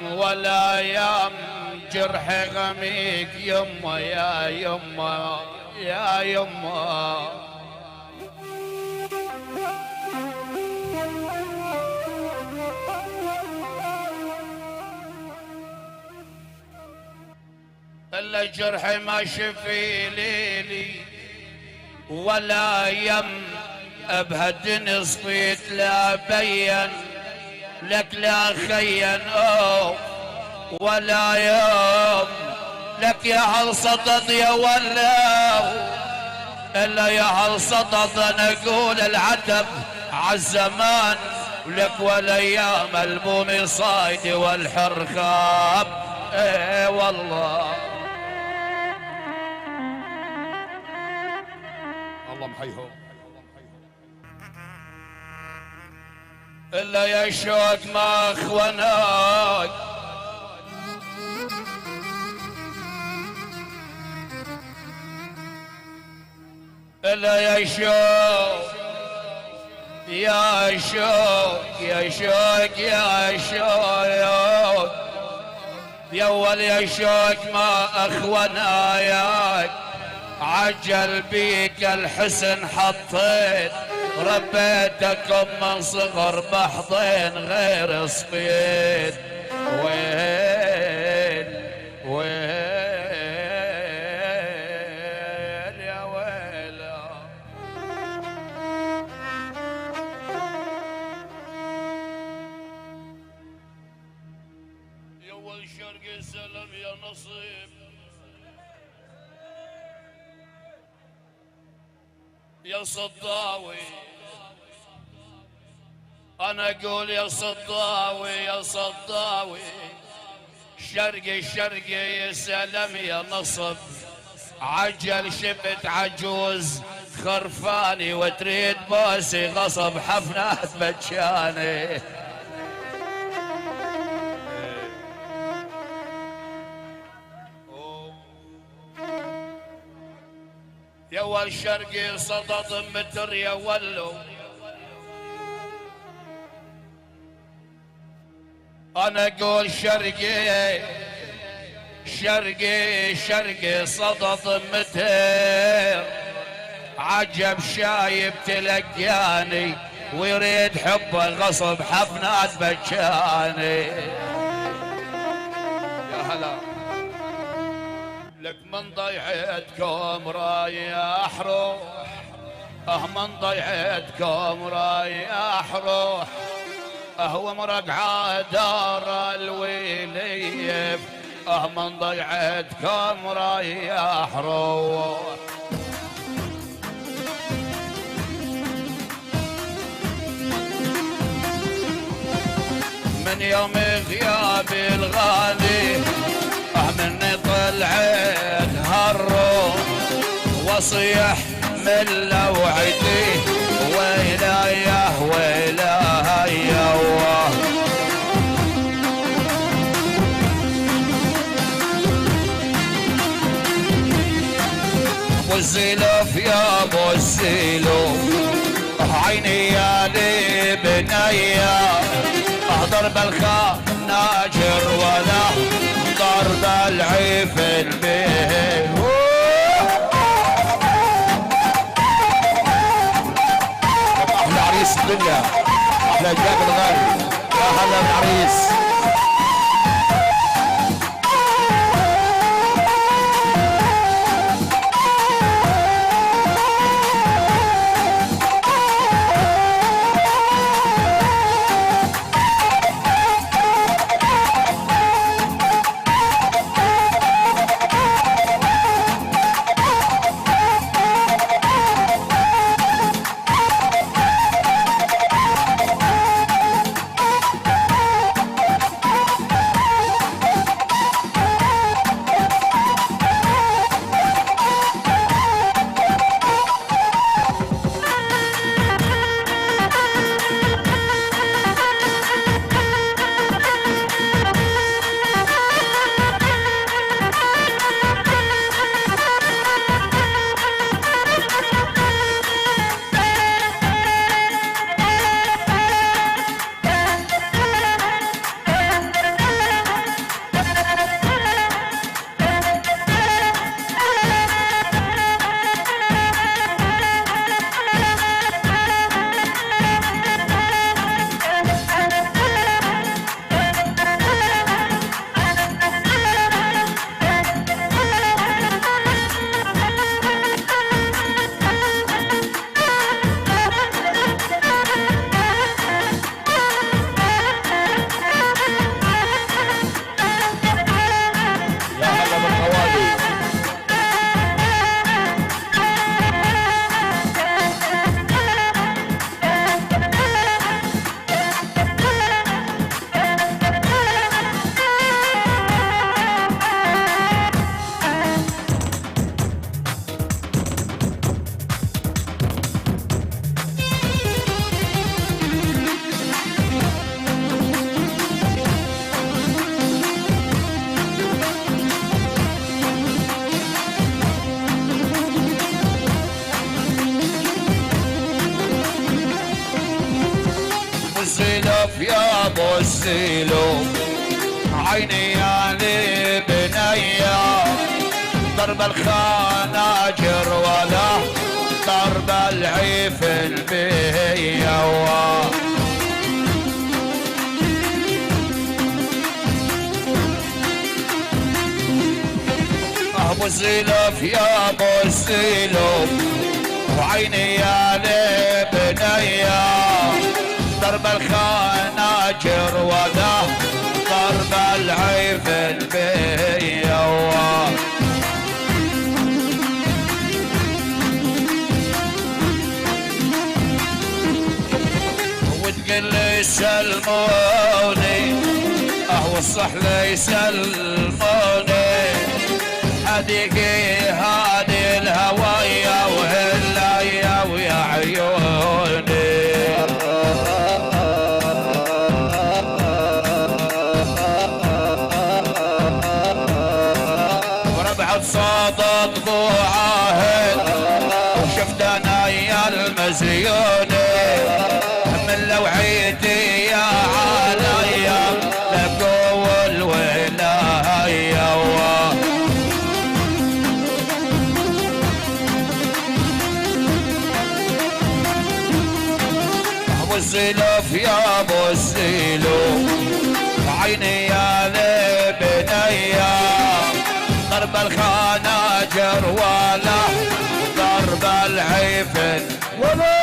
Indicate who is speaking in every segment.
Speaker 1: ولا يام جرح غميق يما يا يما يا يما. الا جرحي ما شفي ليلي ولا يم ابهدني صفيت لا بين لك لا خين ولا يوم لك يا هل صدد يا ولا الا يا هل صدد انا اقول العتب عالزمان لك والايام البومي صايد والحرخاب. ايه والله
Speaker 2: الله محيهم.
Speaker 1: الا يا شوق ما اخوناك الا يا شوق يا شوق يا شوق يا شوق يا ول يا شوق ما اخوناك عجل بيك الحسن حطيت ربيتكم من صغر بحضين غير صفيت. ويل ويل يا ويلا يا ول شرق السلام يا نصيب يا صداوي انا اقول يا صداوي يا صداوي شرقي شرقي يا سلام يا نصب عجل شبت عجوز خرفاني وتريد بوسي غصب حفنات بجاني. يا ول شرقي صدد متر يا ولو انا اقول شرقي شرقي شرقي صدد متر عجب شايب تلقاني ويريد حبه غصب حفنات بجاني. يا هلا لك من ضيعتكم رايح روح من ضيعتكم رايح روح ومرقعة دار الويليف من ضيعتكم رايح روح. من يوم غيابي الغالي مني طلعت هالروح وصيح من لوعتي ويلايه ويلاه يوه. ابو الزلف يا ابو الزلف عيني يا لي بنيه ضرب الخناجر ولا ضرب العفن به. احلى عريس الدنيا احلى جاب الغالي يا هلا بالعريس. السلف يا ابو السيلو، عيني يا لبنية ضرب الخناجر ولا ضرب العيف البيا. ابو السلف يا ابو السلف، وعيني يا لبنية ضرب الخناجر ولا ضرب العيف البيا. وتقل لي سلموني والصح لي يسلموني، حديقي هادي الهوايا وهلايا ويا عيوني. وربعت صادق ذو عاهد وشفت انا يا المزيوني، من لوعيتي يا عليا لقوا الولاية. ابو السلف يا ابو السلف، عيني يا لبنية ضرب الخناجر ولا ضرب العيف ولا.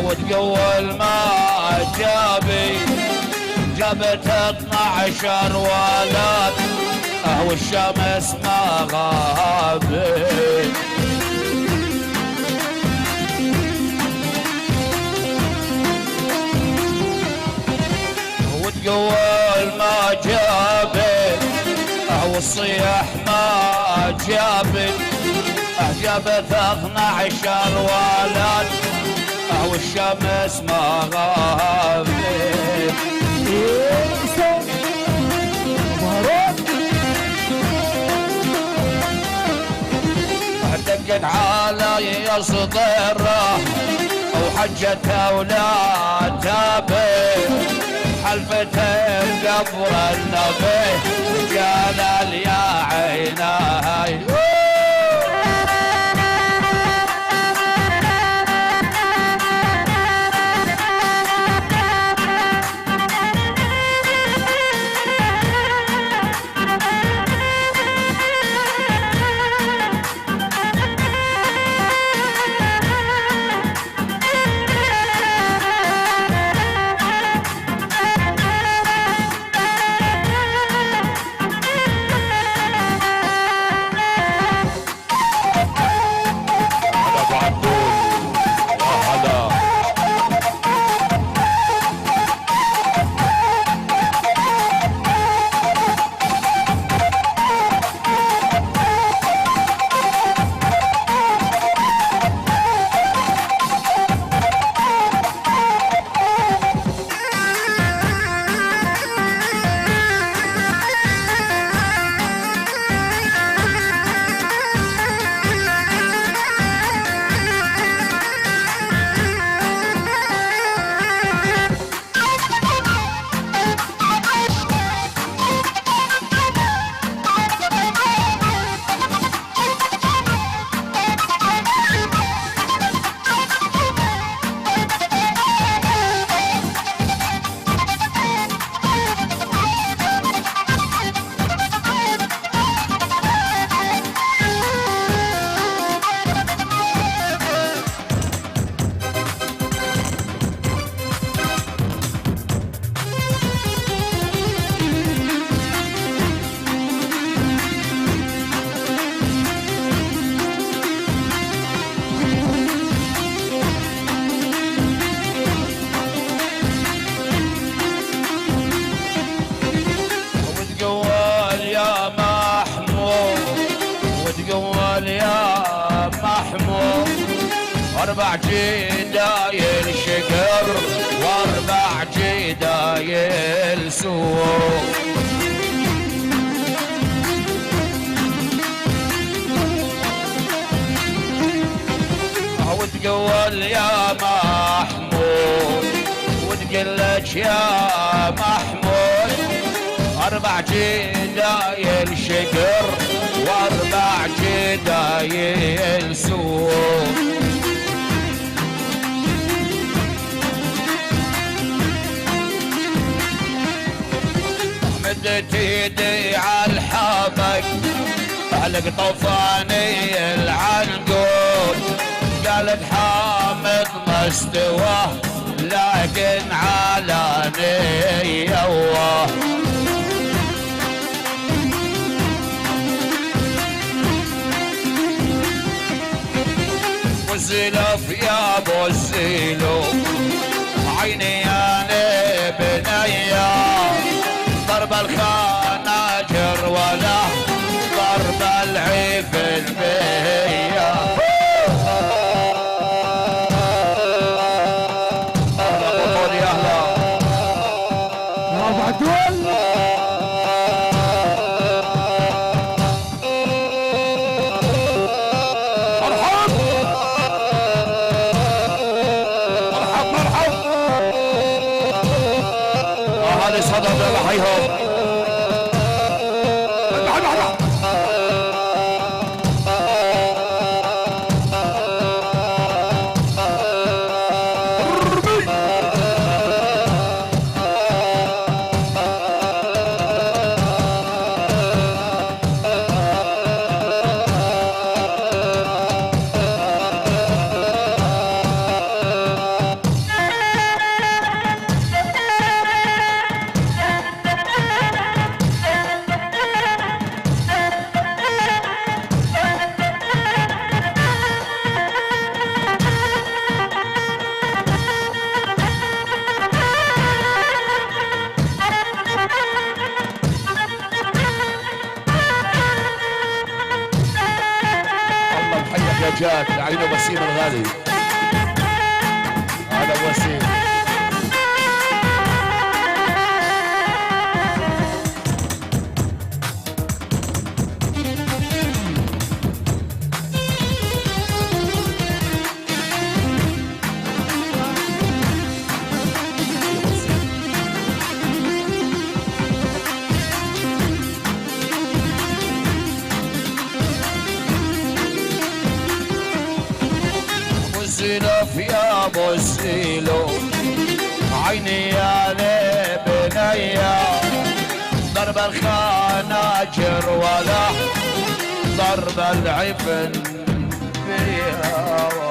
Speaker 1: وتقول ما جابي جابت 12 ولد والشمس ما غابت. وتقول ما جابت والصيح ما جابت جابت 12 ولد والشمس ما غابت. دقت علي صدره وحجت اولاد تابت حلفتين قبر النبي جلال يا عيناي. 4 جدايل شقر و4 جدايل سوق وتقول يا محمود وتقلك يا محمود 4 جدايل شقر و4 جدايل سوق مدت ايدي عالحبك علق طفاني العنقود قالت حامد ما استوى لكن على نيوه والزلف يا ابو الزيلو عيني انا بنيه ضرب الخناجر ولا ضرب العفن بيا جات عينه وسيم الغالي هذا وسيم الزلف يا ابو الزيلو عيني يا بنيه ضرب الخناجر ولا ضرب العفن فيها